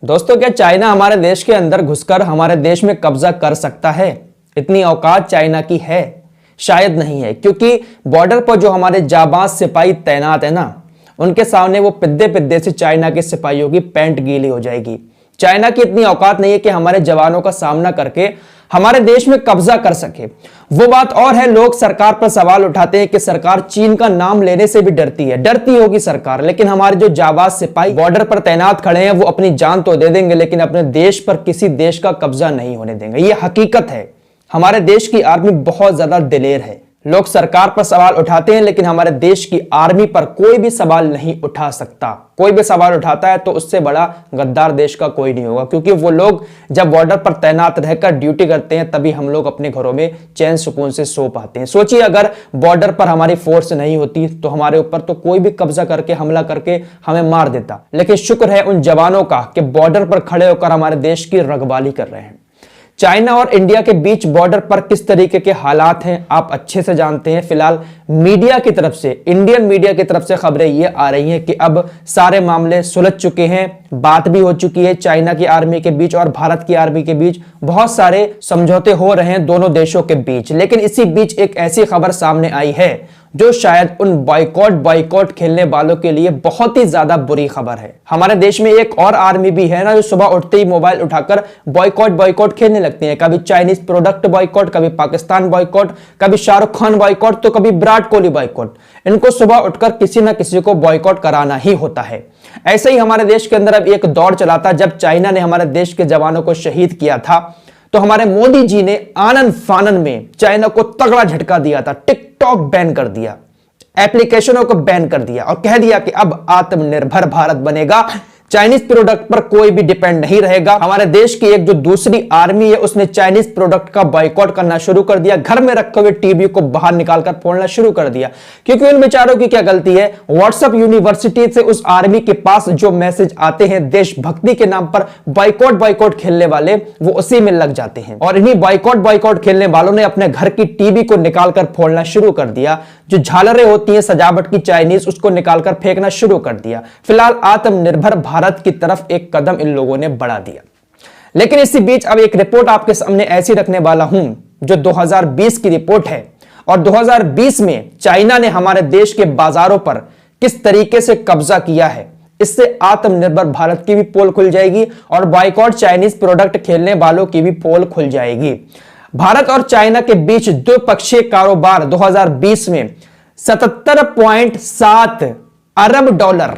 दोस्तों, क्या चाइना हमारे देश के अंदर घुसकर हमारे देश में कब्जा कर सकता है? इतनी औकात चाइना की है? शायद नहीं है, क्योंकि बॉर्डर पर जो हमारे जाबाज सिपाही तैनात है ना, उनके सामने वो पिद्दे पिद्दे से चाइना के सिपाहियों की पैंट गीली हो जाएगी। चाइना की इतनी औकात नहीं है कि हमारे जवानों का सामना करके हमारे देश में कब्जा कर सके। वो बात और है, लोग सरकार पर सवाल उठाते हैं कि सरकार चीन का नाम लेने से भी डरती है। डरती होगी सरकार, लेकिन हमारे जो जाबाज सिपाही बॉर्डर पर तैनात खड़े हैं वो अपनी जान तो दे देंगे, लेकिन अपने देश पर किसी देश का कब्जा नहीं होने देंगे। ये हकीकत है। हमारे देश की आर्मी बहुत ज्यादा दिलेर है। लोग सरकार पर सवाल उठाते हैं, लेकिन हमारे देश की आर्मी पर कोई भी सवाल नहीं उठा सकता। कोई भी सवाल उठाता है तो उससे बड़ा गद्दार देश का कोई नहीं होगा, क्योंकि वो लोग जब बॉर्डर पर तैनात रहकर ड्यूटी करते हैं तभी हम लोग अपने घरों में चैन सुकून से सो पाते हैं। सोचिए, अगर बॉर्डर पर हमारी फोर्स नहीं होती तो हमारे ऊपर तो कोई भी कब्जा करके हमला करके हमें मार देता। लेकिन शुक्र है उन जवानों का कि बॉर्डर पर खड़े होकर हमारे देश की रखवाली कर रहे हैं। चाइना और इंडिया के बीच बॉर्डर पर किस तरीके के हालात हैं आप अच्छे से जानते हैं। फिलहाल मीडिया की तरफ से, इंडियन मीडिया की तरफ से खबरें ये आ रही हैं कि अब सारे मामले सुलझ चुके हैं, बात भी हो चुकी है चाइना की आर्मी के बीच और भारत की आर्मी के बीच। बहुत सारे समझौते हो रहे हैं दोनों देशों के बीच। लेकिन इसी बीच एक ऐसी खबर सामने आई है जो शायद उन बॉयकॉट खेलने वालों के लिए बहुत ही ज्यादा बुरी खबर है। हमारे देश में एक और आर्मी भी है ना, जो सुबह उठते ही मोबाइल उठाकर बॉयकॉट खेलने लगती है। कभी चाइनीज प्रोडक्ट बॉयकॉट, कभी पाकिस्तान बॉयकॉट, कभी शाहरुख खान बॉयकॉट, तो कभी विराट कोहली बॉयकॉट। इनको सुबह उठकर किसी ना किसी को बॉयकॉट कराना ही होता है। ऐसे ही हमारे देश के अंदर अब एक दौर चला था, जब चाइना ने हमारे देश के जवानों को शहीद किया था तो हमारे मोदी जी ने आनन फानन में चाइना को तगड़ा झटका दिया था। टिकटॉक बैन कर दिया, एप्लीकेशनों को बैन कर दिया और कह दिया कि अब आत्मनिर्भर भारत बनेगा, चाइनीज प्रोडक्ट पर कोई भी डिपेंड नहीं रहेगा। हमारे देश की एक जो दूसरी आर्मी है उसने चाइनीज प्रोडक्ट का बॉयकॉट करना शुरू कर दिया। घर में रखे हुए टीवी को बाहर निकालकर फोड़ना शुरू कर दिया, क्योंकि उन बेचारों की क्या गलती है। व्हाट्सएप यूनिवर्सिटी से उस आर्मी के पास जो मैसेज आते हैं देशभक्ति के नाम पर बॉयकॉट खेलने वाले, वो उसी में लग जाते हैं। और इन्हीं बॉयकॉट खेलने वालों ने अपने घर की टीवी को निकालकर फोड़ना शुरू कर दिया। जो झालरें होती हैं सजावट की चाइनीज, उसको निकालकर फेंकना शुरू कर दिया। फिलहाल आत्मनिर्भर भारत की तरफ एक कदम इन लोगों ने बढ़ा दिया। लेकिन इसी बीच अब एक रिपोर्ट आपके सामने ऐसी रखने वाला हूं जो 2020 की रिपोर्ट है, और 2020 में चाइना ने हमारे देश के बाजारों पर किस तरीके से कब्जा किया है। इससे आत्मनिर्भर भारत की भी पोल खुल जाएगी और बॉयकॉट चाइनीज प्रोडक्ट खेलने वालों की भी पोल खुल जाएगी। भारत और चाइना के बीच द्विपक्षीय कारोबार 2020 में 77.7 अरब डॉलर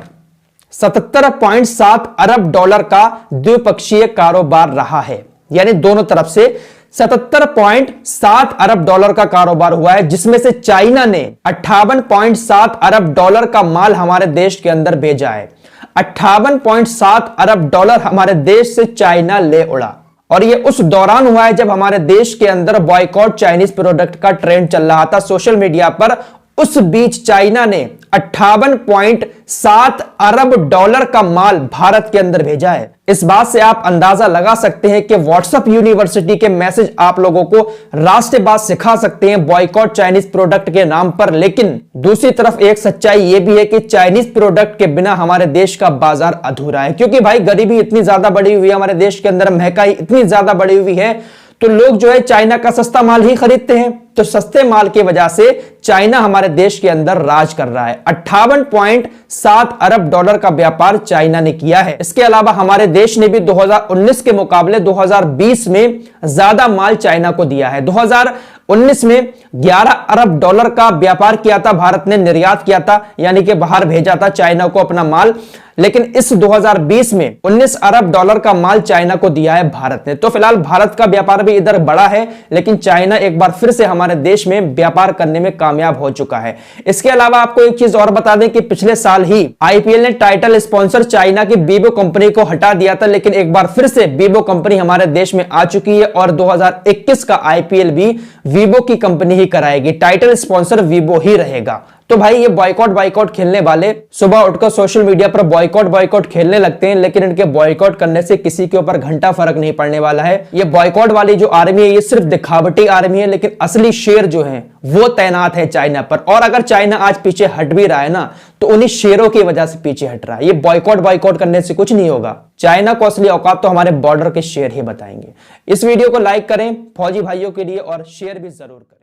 77.7 अरब डॉलर का द्विपक्षीय कारोबार रहा है। यानी दोनों तरफ से 77.7 अरब डॉलर का कारोबार हुआ है, जिसमें से चाइना ने 58.7 अरब डॉलर का माल हमारे देश के अंदर भेजा है। 58.7 अरब डॉलर हमारे देश से चाइना ले उड़ा, और ये उस दौरान हुआ है जब हमारे देश के अंदर बॉयकॉट चाइनीज प्रोडक्ट का ट्रेंड चल रहा था सोशल मीडिया पर। उस बीच चाइना ने 58.7 अरब डॉलर का माल भारत के अंदर भेजा है। इस बात से आप अंदाजा लगा सकते हैं कि व्हाट्सएप यूनिवर्सिटी के मैसेज आप लोगों को राष्ट्रवाद सिखा सकते हैं बॉयकॉट चाइनीज प्रोडक्ट के नाम पर। लेकिन दूसरी तरफ एक सच्चाई यह भी है कि चाइनीज प्रोडक्ट के बिना हमारे देश का बाजार अधूरा है, क्योंकि भाई गरीबी इतनी ज्यादा बढ़ी हुई है हमारे देश के अंदर, महंगाई इतनी ज्यादा बढ़ी हुई है, तो लोग जो है चाइना का सस्ता माल ही खरीदते हैं। तो सस्ते माल की वजह से चाइना हमारे देश के अंदर राज कर रहा है। 58.7 अरब डॉलर का व्यापार चाइना ने किया है। इसके अलावा हमारे देश ने भी 2019 के मुकाबले 2020 में ज्यादा माल चाइना को दिया है। 2019 में 11 अरब डॉलर का व्यापार किया था, भारत ने निर्यात किया था, यानी कि बाहर भेजा था चाइना को अपना माल। लेकिन इस 2020 में 19 अरब डॉलर का माल चाइना को दिया है भारत ने। तो फिलहाल भारत का व्यापार भी इधर बड़ा है, लेकिन चाइना एक बार फिर से हमारे देश में व्यापार करने में कामयाब हो चुका है। इसके अलावा आपको एक चीज और बता दें कि पिछले साल ही आईपीएल ने टाइटल स्पॉन्सर चाइना की वीवो कंपनी को हटा दिया था, लेकिन एक बार फिर से वीवो कंपनी हमारे देश में आ चुकी है और 2021 का आईपीएल भी वीवो की कंपनी ही कराएगी। टाइटल स्पॉन्सर वीवो ही रहेगा। तो भाई ये बॉयकॉट खेलने वाले सुबह उठकर सोशल मीडिया पर बॉयकॉट खेलने लगते हैं, लेकिन इनके बॉयकॉट करने से किसी के ऊपर घंटा फर्क नहीं पड़ने वाला है। ये बॉयकॉट वाली जो आर्मी है ये सिर्फ दिखावटी आर्मी है, लेकिन असली शेर जो है वो तैनात है चाइना पर। और अगर चाइना आज पीछे हट भी रहा है ना, तो उन्हीं शेरों की वजह से पीछे हट रहा है। ये बॉयकॉट करने से कुछ नहीं होगा। चाइना को असली औकात तो हमारे बॉर्डर के शेर ही बताएंगे। इस वीडियो को लाइक करें फौजी भाइयों के लिए और शेयर भी जरूर करें।